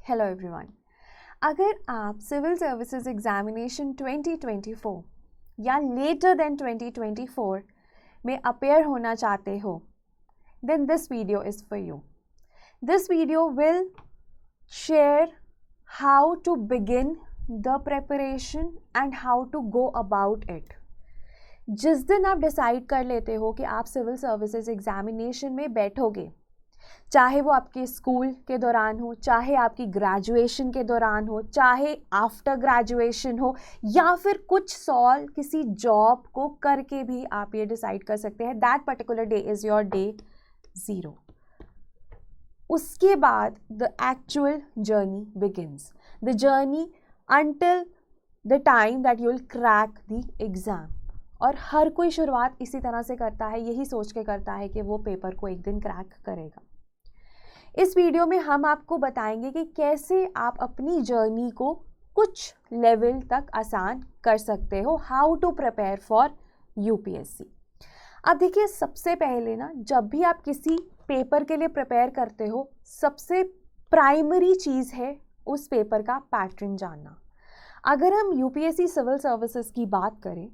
Hello everyone. अगर आप civil services examination 2024 या लेटर देन 2024 में अपेयर होना चाहते हो, then this video is for you. This video will share how to begin the preparation and how to go about it. जिस दिन आप डिसाइड कर लेते हो कि आप सिविल सर्विसेज एग्जामिनेशन में बैठोगे, चाहे वो आपके स्कूल के दौरान हो, चाहे आपकी ग्रेजुएशन के दौरान हो, चाहे आफ्टर ग्रेजुएशन हो, या फिर कुछ साल किसी जॉब को करके भी आप ये डिसाइड कर सकते हैं that particular day is your day 0. उसके बाद the actual journey begins, the journey until the time that you will crack the exam. और हर कोई शुरुआत इसी तरह से करता है, यही सोच के करता है कि वो पेपर को एक दिन क्रैक करेगा. इस वीडियो में हम आपको बताएंगे कि कैसे आप अपनी जर्नी को कुछ लेवल तक आसान कर सकते हो, how to prepare for UPSC. अब देखिए, सबसे पहले ना, जब भी आप किसी पेपर के लिए प्रिपेयर करते हो, सबसे प्राइमरी चीज़ है उस पेपर का पैटर्न जानना. अगर हम यूपीएससी सिविल सर्विसेज की बात करें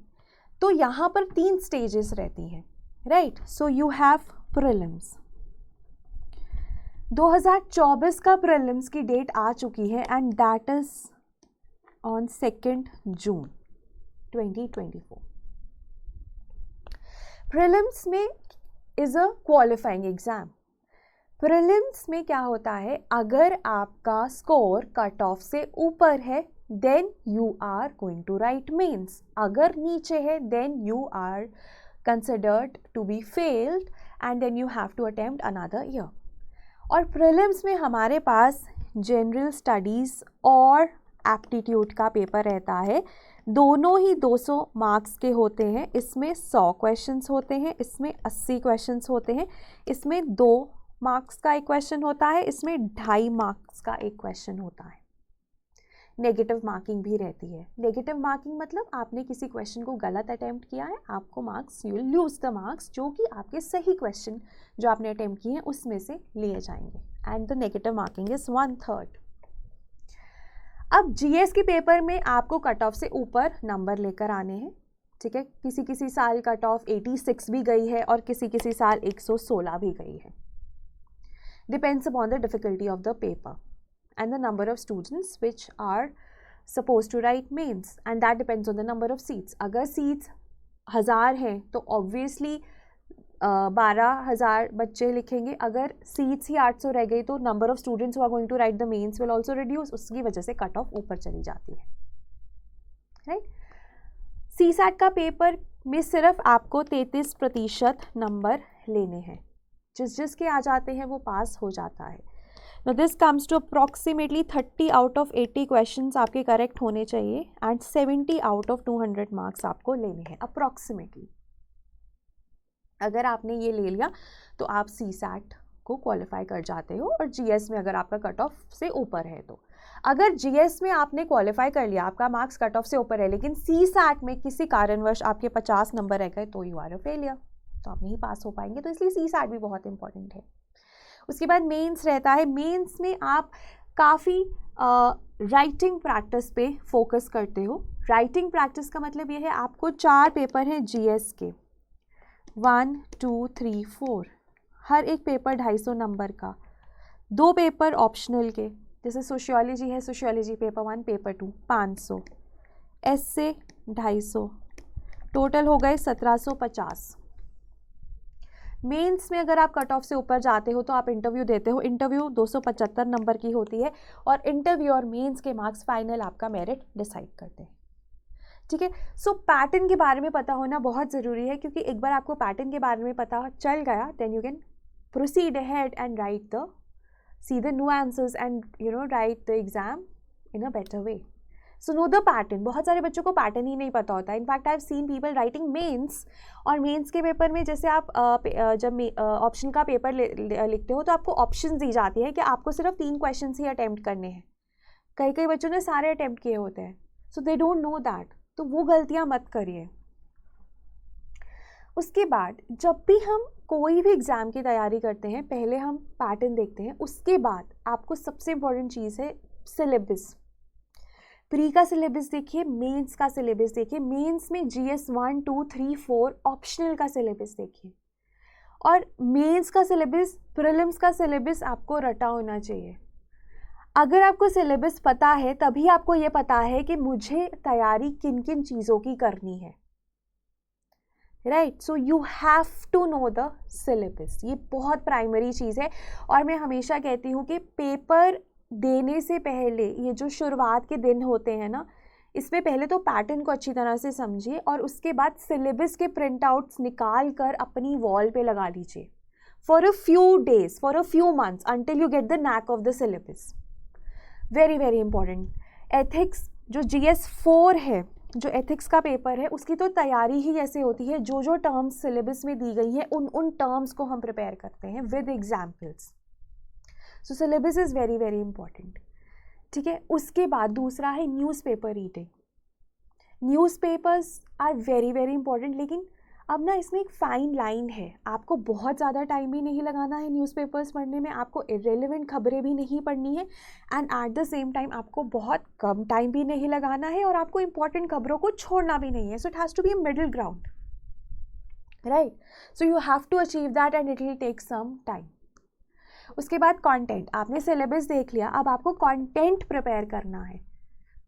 तो यहाँ पर 3 स्टेजेस रहती हैं, right. So you have prelims. 2024 का प्रीलिम्स की डेट आ चुकी है and that is on 2 June 2024. Prelims में is a qualifying exam. Prelims में क्या होता है, अगर आपका स्कोर कट ऑफ से ऊपर है then you are going to write mains. अगर नीचे है then you are considered to be failed and then you have to attempt another year. और प्रीलिम्स में हमारे पास जनरल स्टडीज़ और एप्टीट्यूड का पेपर रहता है. दोनों ही 200 मार्क्स के होते हैं. इसमें 100 क्वेश्चंस होते हैं, इसमें 80 क्वेश्चंस होते हैं, इसमें 2 मार्क्स का एक क्वेश्चन होता है, इसमें 2.5 मार्क्स का एक क्वेश्चन होता है. नेगेटिव मार्किंग भी रहती है. नेगेटिव मार्किंग मतलब आपने किसी क्वेश्चन को गलत अटेम्प्ट किया है, आपको marks, you will lose the marks, जो कि आपके सही क्वेश्चन जो आपने अटेम्प्ट किए हैं उसमें से लिए जाएंगे. And the negative marking is 1/3. अब जीएस के पेपर में आपको कट ऑफ से ऊपर नंबर लेकर आने हैं, ठीक है. किसी साल कट ऑफ 86 भी गई है और किसी साल 116 भी गई है. Depends upon the difficulty of the paper and the number of students which are supposed to write mains, and that depends on the number of seats. अगर seats 1000 हैं तो obviously 12,000 बच्चे लिखेंगे. अगर seats ही 800 रह गई तो number of students who are going to write the mains will also reduce. उसकी वजह से कट ऑफ ऊपर चली जाती है, राइट. CSAT का पेपर में सिर्फ आपको 33% नंबर लेने हैं. जिसके आ जाते हैं वो पास हो जाता है. Now this comes to approximately 30 out of 80 questions आपके करेक्ट होने चाहिए and 70 out of 200 मार्क्स आपको लेने हैं अप्रॉक्सीमेटली. अगर आपने ये ले लिया तो आप CSAT को क्वालिफाई कर जाते हो. और GS में अगर आपका कट ऑफ से ऊपर है तो, अगर GS में आपने क्वालिफाई कर लिया, आपका मार्क्स कट ऑफ से ऊपर है, लेकिन CSAT में किसी कारणवश आपके 50 नंबर रह गए तो यू आर अ फेलियर, तो आप नहीं पास हो पाएंगे. तो इसलिए CSAT भी बहुत इंपॉर्टेंट है. उसके बाद मेंस रहता है. मेंस में आप काफ़ी राइटिंग प्रैक्टिस पे फोकस करते हो. राइटिंग प्रैक्टिस का मतलब ये है, आपको 4 पेपर हैं जीएस के, 1 2 3 4. हर एक पेपर 250 नंबर का. 2 पेपर ऑप्शनल के, जैसे सोशियोलॉजी है, सोशियोलॉजी पेपर 1 पेपर 2 500, एस्से 250, टोटल हो गए 1750. मेंस में अगर आप कट ऑफ से ऊपर जाते हो तो आप इंटरव्यू देते हो. इंटरव्यू 275 नंबर की होती है और इंटरव्यू और मेंस के मार्क्स फाइनल आपका मेरिट डिसाइड करते हैं, ठीक है. सो पैटर्न के बारे में पता होना बहुत ज़रूरी है, क्योंकि एक बार आपको पैटर्न के बारे में पता चल गया then you can proceed ahead and write the see the nuances and write the exam in a better way. So know the pattern. बहुत सारे बच्चों को पैटर्न ही नहीं पता होता है. In fact I have seen people writing mains, और mains के पेपर में जैसे आप जब ऑप्शन का पेपर लिखते हो तो आपको ऑप्शन दी जाती है कि आपको सिर्फ 3 क्वेश्चन ही अटैम्प्ट करने हैं. कई बच्चों ने सारे अटैम्प्ट किए होते हैं, सो दे डोंट नो दैट. तो वो गलतियाँ मत करिए. उसके बाद जब भी हम कोई भी एग्ज़ाम की तैयारी करते हैं, पहले हम पैटर्न देखते हैं, उसके बाद आपको सबसे इम्पॉर्टेंट चीज़ है सिलेबस। प्री का सिलेबस देखिए, मेंस का सिलेबस देखिए, मेंस में GS 1, 2, 3, 4 ऑप्शनल का सिलेबस देखिए, और मेंस का सिलेबस, प्रीलिम्स का सिलेबस आपको रटा होना चाहिए। अगर आपको सिलेबस पता है तभी आपको ये पता है कि मुझे तैयारी किन किन चीज़ों की करनी है, right. So you have to know the syllabus, ये बहुत प्राइमरी चीज़ है। और मैं हमेशा कहती हूँ कि पेपर देने से पहले ये जो शुरुआत के दिन होते हैं ना, इसमें पहले तो पैटर्न को अच्छी तरह से समझिए और उसके बाद सिलेबस के प्रिंट आउट्स निकाल कर अपनी वॉल पे लगा लीजिए for a few days, for a few months, until you get the NAAC of the syllabus. Very very important. Ethics जो GS 4 है, जो एथिक्स का पेपर है, उसकी तो तैयारी ही ऐसे होती है, जो जो टर्म्स सिलेबस में दी गई है उन टर्म्स को हम प्रिपेयर करते हैं with examples. So syllabus is very very important, ठीक है। उसके बाद दूसरा है newspaper reading. Newspapers are very very important, लेकिन अब ना इसमें एक फाइन लाइन है, आपको बहुत ज़्यादा टाइम भी नहीं लगाना है न्यूज़पेपर्स पढ़ने में, आपको इरेलेवेंट खबरें भी नहीं पढ़नी है, and at the same time आपको बहुत कम टाइम भी नहीं लगाना है, और आपको इंपॉर्टेंट खबरों को छोड़ना भी नहीं है। So it has to be a middle ground, right. So you have to achieve that and it will take some time. उसके बाद कंटेंट, आपने सिलेबस देख लिया, अब आपको कंटेंट प्रिपेयर करना है,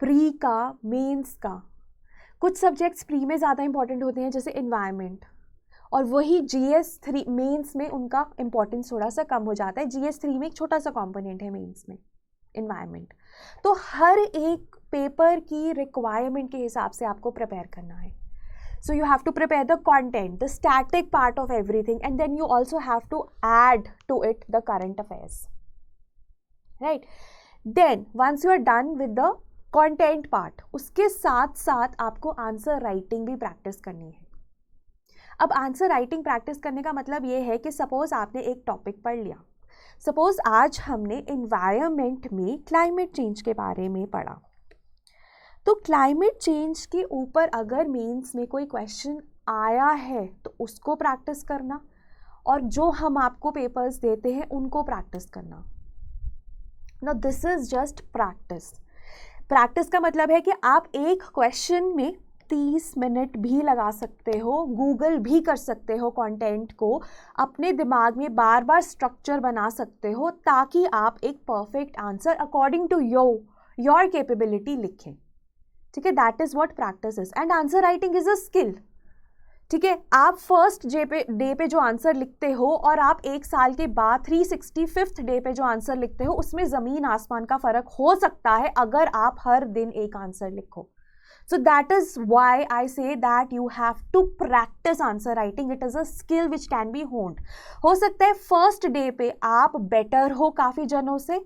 प्री का, मेंस का। कुछ सब्जेक्ट्स प्री में ज़्यादा इंपॉर्टेंट होते हैं जैसे एनवायरनमेंट, और वही GS 3 मेंस में उनका इंपॉर्टेंस थोड़ा सा कम हो जाता है। GS 3 में एक छोटा सा कंपोनेंट है मेंस में, एनवायरनमेंट। तो हर एक पेपर की रिक्वायरमेंट के हिसाब से आपको प्रिपेयर करना है। So you have to prepare the content, the static part of everything, and then you also have to add to it the current affairs, right? Then once you are done with the content part, उसके साथ साथ आपको answer writing भी practice करनी है। अब answer writing practice करने का मतलब ये है कि सपोज आपने एक टॉपिक पढ़ लिया, सपोज आज हमने एनवायरनमेंट में क्लाइमेट चेंज के बारे में पढ़ा, तो क्लाइमेट चेंज के ऊपर अगर मेंस में कोई क्वेश्चन आया है तो उसको प्रैक्टिस करना, और जो हम आपको पेपर्स देते हैं उनको प्रैक्टिस करना। Now this is just practice. Practice का मतलब है कि आप एक क्वेश्चन में 30 मिनट भी लगा सकते हो, गूगल भी कर सकते हो, कंटेंट को अपने दिमाग में बार बार स्ट्रक्चर बना सकते हो, ताकि आप एक perfect answer according to your capability लिखें, ठीक है। That is what practice is, and answer writing is a skill, ठीक है। आप फर्स्ट डे पे जो आंसर लिखते हो और आप एक साल के बाद 365th डे पे जो आंसर लिखते हो, उसमें ज़मीन आसमान का फ़र्क हो सकता है अगर आप हर दिन एक आंसर लिखो। So that is why I say that you have to practice answer writing. It is a skill which can be honed. हो सकता है फर्स्ट डे पे आप बेटर हो काफ़ी जनों से,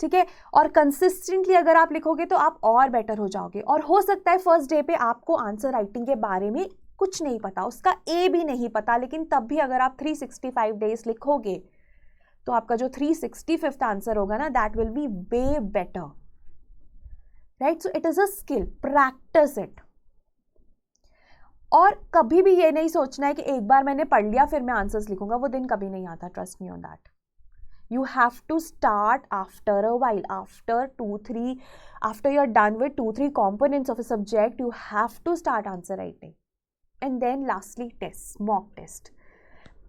ठीक है, और कंसिस्टेंटली अगर आप लिखोगे तो आप और बेटर हो जाओगे। और हो सकता है फर्स्ट डे पे आपको आंसर राइटिंग के बारे में कुछ नहीं पता, उसका ए भी नहीं पता, लेकिन तब भी अगर आप 365 डेज लिखोगे तो आपका जो 365th आंसर होगा ना, that will be way better, right. So it is a skill, practice it. और कभी भी ये नहीं सोचना है कि एक बार मैंने पढ़ लिया फिर मैं आंसर्स लिखूंगा, वो दिन कभी नहीं आता, trust me on that. You have to start after a while, after you're done with 2-3 components of a subject, you have to start answer writing. And then lastly tests, mock test.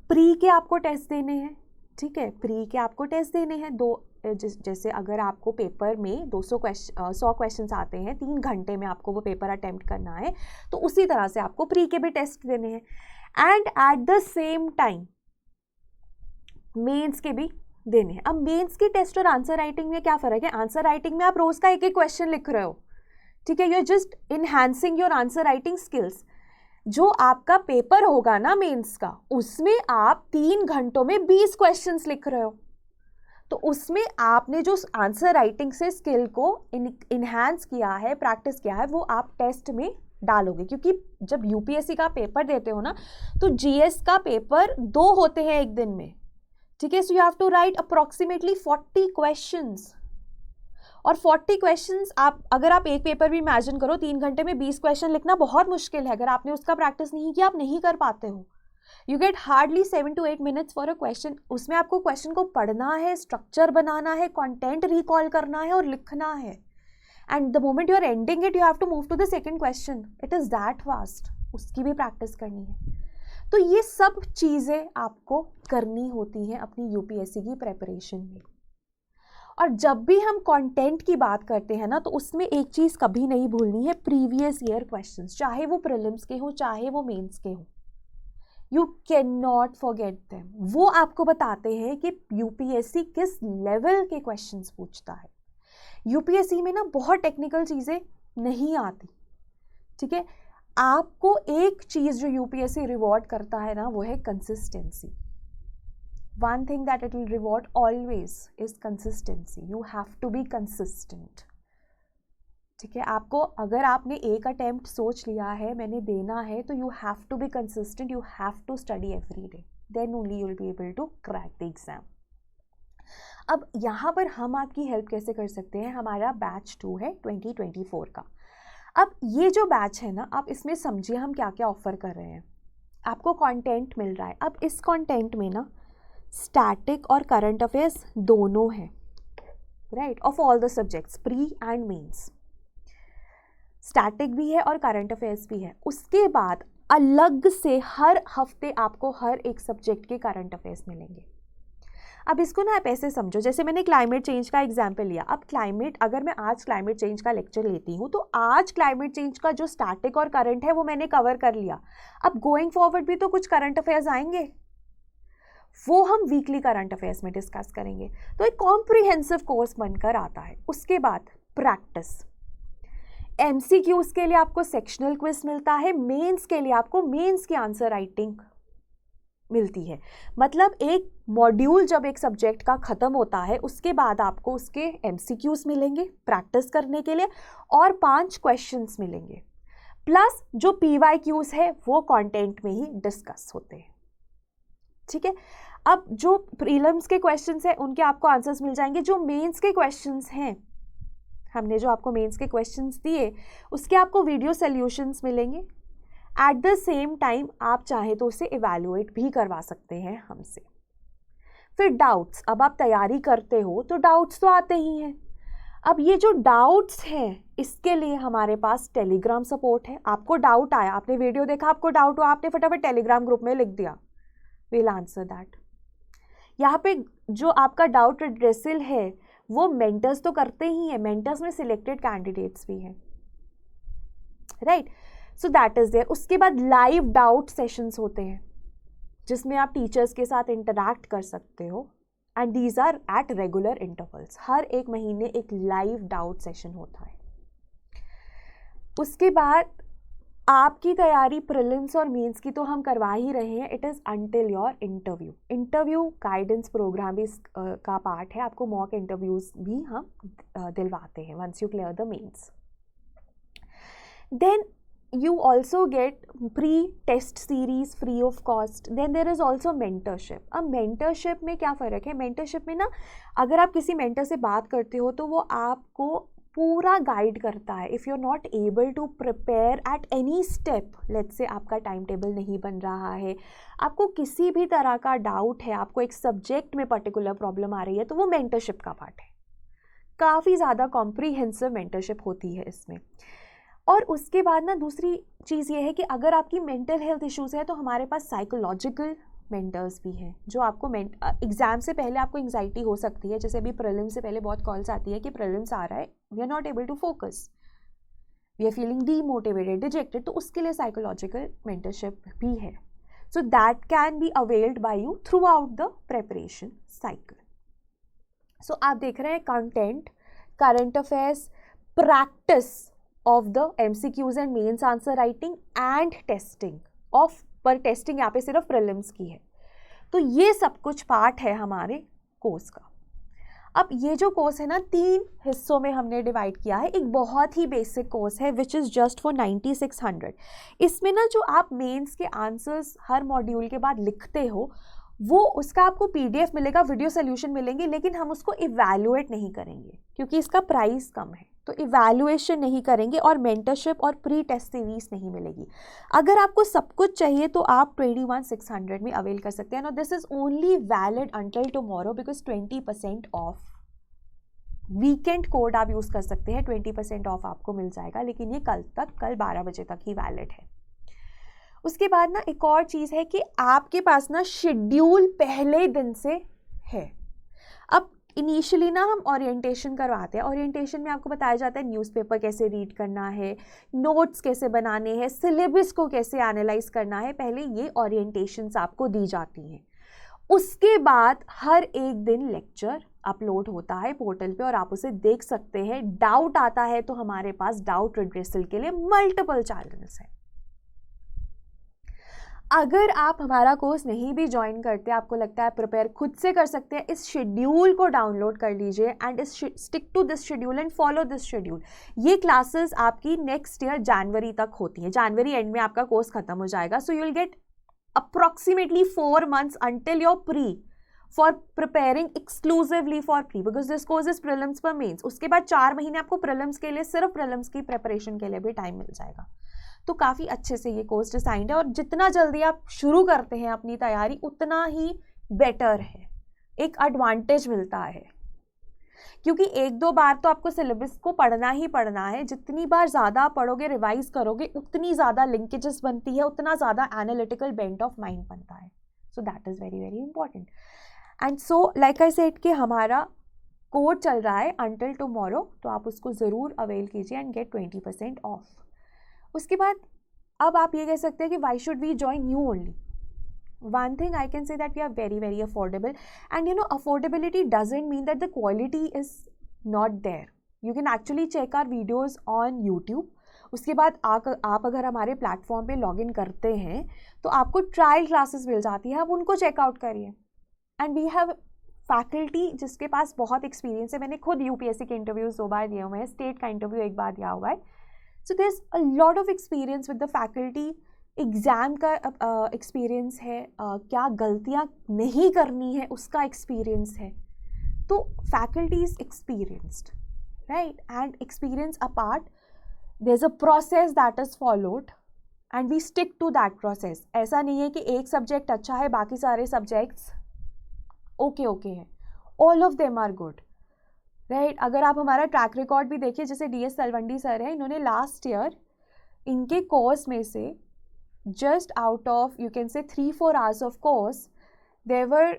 Pre के आपको test देने हैं, ठीक है, pre के आपको test देने हैं जैसे अगर आपको पेपर में 100 क्वेश्चंस आते हैं, 3 घंटे में आपको वो पेपर अटेम्प्ट करना है, तो उसी तरह से आपको प्री के भी टेस्ट देने हैं, and at the same time mains के भी देने हैं। अब मेंस की टेस्ट और आंसर राइटिंग में क्या फ़र्क है? आंसर राइटिंग में आप रोज़ का एक क्वेश्चन लिख रहे हो, ठीक है, you are just enhancing your answer writing skills. जो आपका पेपर होगा ना मेंस का, उसमें आप 3 घंटों में 20 क्वेश्चंस लिख रहे हो, तो उसमें आपने जो आंसर राइटिंग से स्किल को इनहैंस किया है, प्रैक्टिस किया है, वो आप टेस्ट में डालोगे। क्योंकि जब यूपीएससी का पेपर देते हो ना, तो जीएस का पेपर 2 होते हैं एक दिन में, ठीक है। So you have to write approximately 40 questions, और 40 क्वेश्चंस अगर आप एक पेपर भी इमेजिन करो, 3 घंटे में 20 क्वेश्चन लिखना बहुत मुश्किल है। अगर आपने उसका प्रैक्टिस नहीं किया, आप नहीं कर पाते हो, you get hardly 7 to 8 minutes for a question. उसमें आपको क्वेश्चन को पढ़ना है, स्ट्रक्चर बनाना है, कंटेंट रिकॉल करना है और लिखना है. And the moment you are ending it, you have to move to the second question. It is that fast. उसकी भी प्रैक्टिस करनी है. तो ये सब चीज़ें आपको करनी होती हैं अपनी यूपीएससी की प्रेपरेशन में. और जब भी हम कंटेंट की बात करते हैं ना, तो उसमें एक चीज़ कभी नहीं भूलनी है, प्रीवियस ईयर क्वेश्चंस, चाहे वो प्रीलिम्स के हो चाहे वो मेंस के हो. You can not forget them. वो आपको बताते हैं कि यूपीएससी किस लेवल के क्वेश्चंस पूछता है. यूपीएससी में ना बहुत टेक्निकल चीज़ें नहीं आती. ठीक है, आपको एक चीज़ जो यूपीएससी रिवॉर्ड करता है ना, वो है consistency. One thing that it will reward always is consistency. You have to be consistent. ठीक है, आपको अगर आपने एक अटेम्प्ट सोच लिया है मैंने देना है, तो you have to be consistent. You have to study every day. Then only you will be able to crack the exam. अब यहाँ पर हम आपकी हेल्प कैसे कर सकते हैं? हमारा बैच 2 है 2024 का. अब ये जो बैच है ना, आप इसमें समझिए हम क्या क्या ऑफर कर रहे हैं. आपको कंटेंट मिल रहा है. अब इस कंटेंट में ना स्टैटिक और करंट अफेयर्स दोनों हैं, right, of all the subjects, pre and mains. Static भी है और करंट अफेयर्स भी है. उसके बाद अलग से हर हफ्ते आपको हर एक सब्जेक्ट के करंट अफेयर्स मिलेंगे. अब इसको ना आप ऐसे समझो, जैसे मैंने क्लाइमेट चेंज का एग्जाम्पल लिया. अब क्लाइमेट, अगर मैं आज क्लाइमेट चेंज का लेक्चर लेती हूँ, तो आज क्लाइमेट चेंज का जो स्टैटिक और करंट है वो मैंने कवर कर लिया. अब गोइंग फॉरवर्ड भी तो कुछ करंट अफेयर्स आएंगे, वो हम वीकली करंट अफेयर्स में डिस्कस करेंगे. तो एक कॉम्प्रिहेंसिव कोर्स बनकर आता है. उसके बाद प्रैक्टिस. एमसीक्यूज के लिए आपको सेक्शनल क्विज मिलता है. मेंस के लिए आपको मेंस की आंसर राइटिंग मिलती है. मतलब एक मॉड्यूल जब एक सब्जेक्ट का ख़त्म होता है, उसके बाद आपको उसके एमसीक्यूज मिलेंगे प्रैक्टिस करने के लिए और 5 क्वेश्चंस मिलेंगे. प्लस जो पीवाईक्यूज है वो कंटेंट में ही डिस्कस होते हैं. ठीक है, अब जो प्रीलिम्स के क्वेश्चंस हैं उनके आपको आंसर्स मिल जाएंगे. जो मेंस के क्वेश्चंस हैं, हमने जो आपको मेंस के क्वेश्चंस दिए उसके आपको वीडियो सॉल्यूशंस मिलेंगे. एट द सेम टाइम आप चाहे तो उसे इवैल्यूएट भी करवा सकते हैं हमसे. फिर डाउट्स. अब आप तैयारी करते हो तो डाउट्स तो आते ही हैं. अब ये जो डाउट्स हैं, इसके लिए हमारे पास टेलीग्राम सपोर्ट है. आपको डाउट आया, आपने वीडियो देखा, आपको डाउट हुआ, आपने फटाफट टेलीग्राम ग्रुप में लिख दिया, विल आंसर दैट. यहाँ पे जो आपका डाउट एड्रेसल है वो मेंटर्स तो करते ही हैं. मेंटर्स में सिलेक्टेड कैंडिडेट्स भी हैं, right. So that is there. उसके बाद लाइव डाउट सेशंस होते हैं जिसमें आप टीचर्स के साथ इंटरैक्ट कर सकते हो. And these are at regular intervals. हर एक महीने एक लाइव डाउट सेशन होता है. उसके बाद आपकी तैयारी प्रीलिम्स और मेंस की तो हम करवा ही रहे हैं. It is until your interview. Interview guidance program भी का पार्ट है. आपको मॉक इंटरव्यूज भी हम दिलवाते हैं once you clear the mains. Then you also get pre-test series free of cost. Then there is also mentorship. अब mentorship में क्या फ़र्क है? mentorship में ना, अगर आप किसी mentor से बात करते हो तो वो आपको पूरा गाइड करता है. If you are not able to prepare at any step, let's say आपका टाइम टेबल नहीं बन रहा है, आपको किसी भी तरह का डाउट है, आपको एक सब्जेक्ट में पर्टिकुलर प्रॉब्लम आ रही है, तो वो मेंटरशिप का पार्ट है. काफ़ी ज़्यादा कॉम्प्रीहेंसिव मेंटरशिप होती है इसमें. और उसके बाद ना दूसरी चीज़ ये है कि अगर आपकी मेंटल हेल्थ इश्यूज़ है तो हमारे पास साइकोलॉजिकल मेंटर्स भी हैं जो आपको एग्ज़ाम से पहले आपको एंग्जाइटी हो सकती है. जैसे अभी प्रीलिम से पहले बहुत कॉल्स आती है कि प्रीलिम्स आ रहा है, we are not able to focus, we are feeling demotivated, dejected. तो उसके लिए साइकोलॉजिकल मेंटरशिप भी है. So that can be availed by you throughout the preparation cycle. सो आप देख रहे हैं content, current affairs, practice of the MCQs and mains answer writing and testing of, पर टेस्टिंग यहाँ पे सिर्फ प्रीलिम्स की है. तो ये सब कुछ पार्ट है हमारे कोर्स का. अब ये जो कोर्स है ना 3 हिस्सों में हमने डिवाइड किया है. एक बहुत ही बेसिक कोर्स है विच इज़ जस्ट फॉर 9600. इसमें ना जो आप मेंस के आंसर्स हर मॉड्यूल के बाद लिखते हो वो उसका आपको PDF मिलेगा, वीडियो सोल्यूशन मिलेंगे, लेकिन हम उसको इवैल्यूएट नहीं करेंगे क्योंकि इसका प्राइस कम है. तो इवैल्यूएशन नहीं करेंगे और मेंटरशिप और प्री टेस्ट सीरीज नहीं मिलेगी। अगर आपको सब कुछ चाहिए तो आप 21,600 में अवेल कर सकते हैं। और this is only valid until tomorrow because 20% of weekend code आप यूज़ कर सकते हैं, 20% ऑफ आपको मिल जाएगा, लेकिन ये कल 12 बजे तक ही वैलिड है। उसके बाद ना एक और चीज़ है कि आपके पास ना शेड्यूल पहले दिन से है। अब इनिशियली ना हम ओरिएंटेशन करवाते हैं, ओरिएंटेशन में आपको बताया जाता है न्यूज़पेपर कैसे रीड करना है, नोट्स कैसे बनाने हैं, सिलेबस को कैसे एनालाइज करना है, पहले ये ओरिएंटेशंस आपको दी जाती हैं। उसके बाद हर एक दिन लेक्चर अपलोड होता है पोर्टल पे और आप उसे देख सकते हैं। डाउट आता है तो हमारे पास डाउट रिड्रेसल के लिए मल्टीपल चैनल्स हैं। अगर आप हमारा कोर्स नहीं भी ज्वाइन करते, आपको लगता है प्रिपेयर खुद से कर सकते हैं, इस शेड्यूल को डाउनलोड कर लीजिए and stick to this schedule and follow this schedule. ये क्लासेस आपकी नेक्स्ट ईयर जनवरी तक होती हैं, जनवरी एंड में आपका कोर्स खत्म हो जाएगा। So you will get approximately 4 months until your pre for preparing exclusively for pre because this course is prelims per mains। उसके बाद 4 महीने आपको prelims के लिए, सिर्फ prelims की प्रिपरेशन के लिए भी टाइम मिल जाएगा। तो काफ़ी अच्छे से ये कोर्स डिजाइंड है और जितना जल्दी आप शुरू करते हैं अपनी तैयारी उतना ही बेटर है, एक एडवांटेज मिलता है, क्योंकि 1-2 बार तो आपको सिलेबस को पढ़ना ही पढ़ना है। जितनी बार ज़्यादा पढ़ोगे, रिवाइज करोगे, उतनी ज़्यादा लिंकेजेस बनती है, उतना ज़्यादा एनालिटिकल बेंट ऑफ माइंड बनता है। So that is very very important. And so like I said कि हमारा कोड चल रहा है अंटिल टुमारो, तो आप उसको ज़रूर अवेल कीजिए एंड गेट 20% ऑफ। उसके बाद अब आप ये कह सकते हैं कि why should we join you only. One thing I can say that we are very very affordable, and you know affordability doesn't mean that the quality is not there. You can actually check our videos on YouTube. उसके बाद आप अगर हमारे platform पे login करते हैं तो आपको ट्रायल क्लासेस मिल जाती है, आप उनको चेकआउट करिए। एंड वी हैव फैकल्टी जिसके पास बहुत एक्सपीरियंस है। मैंने खुद यूपीएससी के इंटरव्यूज 2 बार दिए हुए हैं, स्टेट का इंटरव्यू 1 बार दिया हुआ है। So there is a lot of experience with the faculty. Exam का एक्सपीरियंस है, क्या गलतियाँ नहीं करनी है उसका एक्सपीरियंस है। तो faculty is experienced, right? And experience apart there is a process that is followed and we stick to that process. ऐसा नहीं है कि एक सब्जेक्ट अच्छा है, बाकी सारे सब्जेक्ट्स ओके हैं, all of them are good, right? अगर आप हमारा ट्रैक रिकॉर्ड भी देखिए, जैसे DS तलवंडी सर है, इन्होंने लास्ट ईयर इनके कोर्स में से just out of you can say 3-4 hours of course there were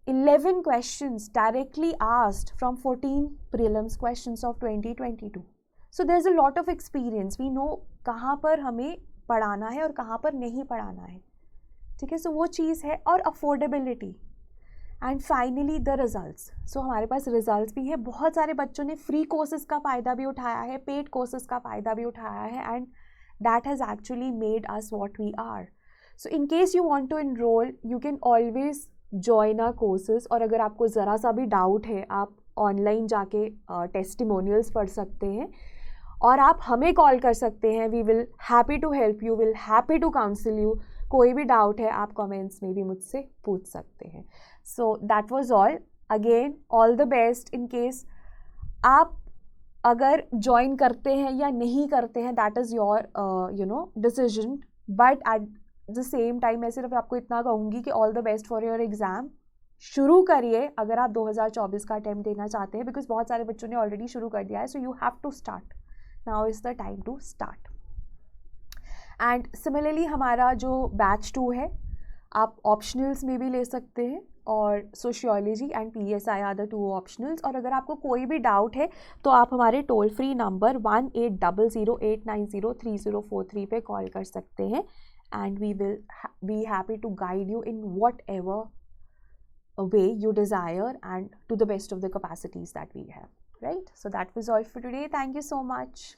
11 questions directly asked from 14 prelims questions of 2022. So there's a lot of experience, we know कहाँ पर हमें पढ़ाना है और कहाँ पर नहीं पढ़ाना है, ठीक है? सो वो चीज़ है। और affordability and finally the results. So हमारे पास रिजल्ट्स भी है। बहुत सारे बच्चों ने फ्री कोर्सेज का फ़ायदा भी उठाया है, पेड कोर्सेज का फ़ायदा भी उठाया है, and that has actually made us what we are. So in case you want to enroll, you can always join our courses। और अगर आपको ज़रा सा भी डाउट है, आप ऑनलाइन जाके टेस्टिमोनियल्स पढ़ सकते हैं और आप हमें कॉल कर सकते हैं। We will happy to help you, will happy to counsel you. कोई भी डाउट है आप कमेंट्स में भी मुझसे पूछ सकते हैं। सो that was all. Again all the best. In case आप अगर ज्वाइन करते हैं या नहीं करते हैं, that is your decision, but at the same time मैं सिर्फ आपको इतना कहूँगी कि all the best for your exam. शुरू करिए अगर आप 2024 का अटैम्प्ट देना चाहते हैं, बिकॉज बहुत सारे बच्चों ने ऑलरेडी शुरू कर दिया है। So you have to start, now is the time to start. And similarly हमारा जो बैच 2 है, आप ऑप्शनल्स में भी ले सकते हैं, और sociology and PSI are the 2 optionals. और अगर आपको कोई भी डाउट है तो आप हमारे टोल फ्री नंबर 1800-890-3043 पे कॉल कर सकते हैं, and we will be happy to guide you in whatever way you desire and to the best of the capacities that we have, right? So that was all for today. Thank you so much.